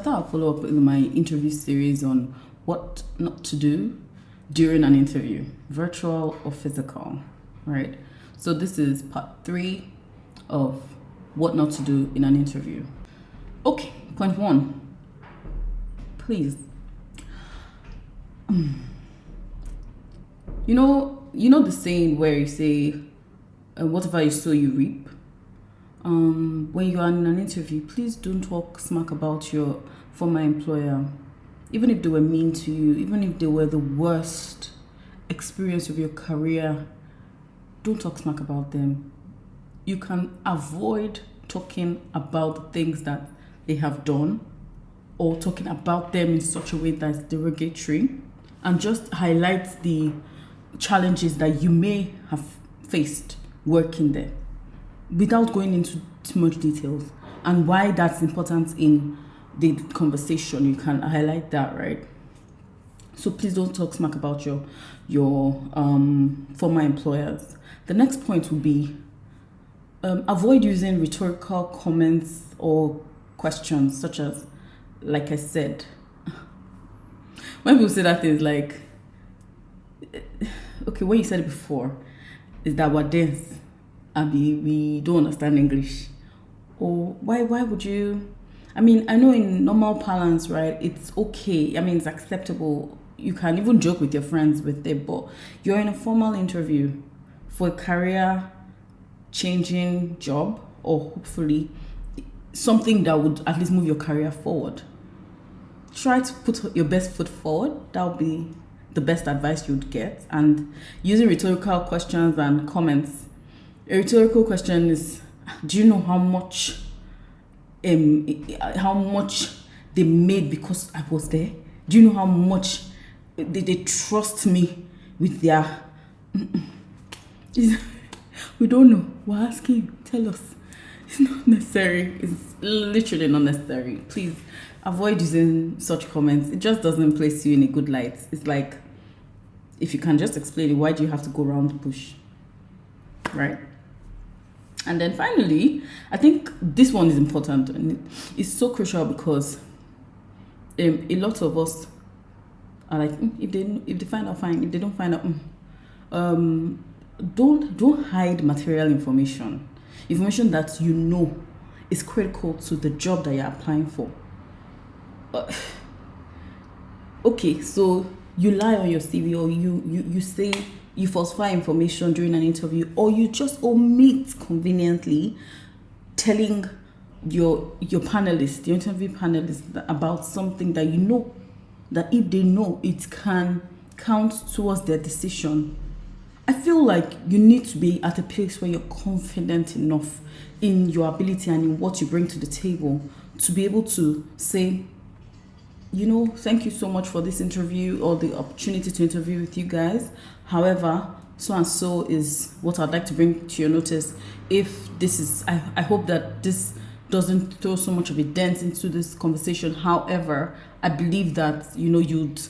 thought I'd follow up in my interview series on what not to do during an interview, virtual or physical, right? So this is part 3 of what not to do in an interview. Okay, point 1. Please. You know the saying where you say, whatever you sow, you reap. When you are in an interview, please don't talk smack about your former employer. Even if they were mean to you, even if they were the worst experience of your career, don't talk smack about them. You can avoid talking about the things that they have done or talking about them in such a way that's derogatory, and just highlight the challenges that you may have faced working there without going into too much details, and why that's important in the conversation. You can highlight that, right? So please don't talk smack about your former employers. The next point would be avoid using rhetorical comments or questions such as, like I said. When people say that, things like, okay, when you said it before, is that what this? We don't understand English. Or why would you? I mean, I know in normal parlance, right, it's okay. I mean, it's acceptable. You can even joke with your friends with it, but you're in a formal interview for a career-changing job, or hopefully something that would at least move your career forward. Try to put your best foot forward. That would be the best advice you'd get. And using rhetorical questions and comments. A rhetorical question is, do you know how much they made because I was there? Do you know how much they trust me with their... We don't know. We're asking. Tell us. It's not necessary. It's literally not necessary. Please avoid using such comments. It just doesn't place you in a good light. It's like, if you can just explain it, why do you have to go around the bush? Right? And then finally, I think this one is important, and it's so crucial because a lot of us are like, if they find out, fine. If they don't find out, don't hide material information that you know is critical to the job that you're applying for. Okay, so you lie on your CV, or you say you falsify information during an interview, or you just omit conveniently telling your panelists, your interview panelists, about something that you know that if they know, it can count towards their decision. I feel like you need to be at a place where you're confident enough in your ability and in what you bring to the table to be able to say, thank you so much for this interview or the opportunity to interview with you guys. However, so and so is what I'd like to bring to your notice. If this is, I hope that this doesn't throw so much of a dent into this conversation. However, I believe that, this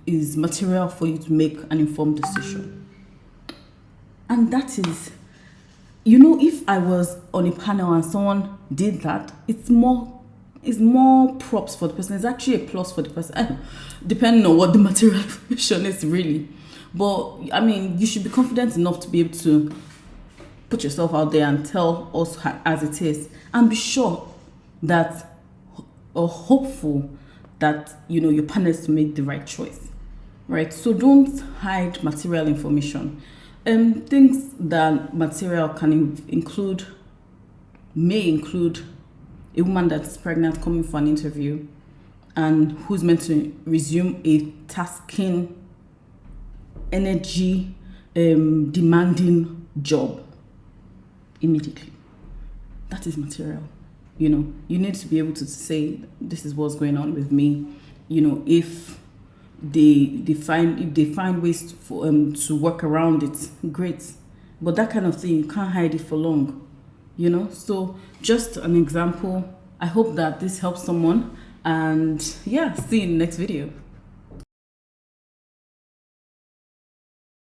is material for you to make an informed decision. And that is, if I was on a panel and someone did that, it's more props for the person. It's actually a plus for the person, depending on what the material information is, really. But I mean, you should be confident enough to be able to put yourself out there and tell us as it is, and be sure that, or hopeful that, your panelists make the right choice, right? So don't hide material information. Things that material may include a woman that's pregnant coming for an interview and who's meant to resume a tasking, energy demanding job immediately. That is material. You need to be able to say, this is what's going on with me. If they find ways to work around it, great. But that kind of thing, you can't hide it for long. So just an example. I hope that this helps someone, and see you in the next video.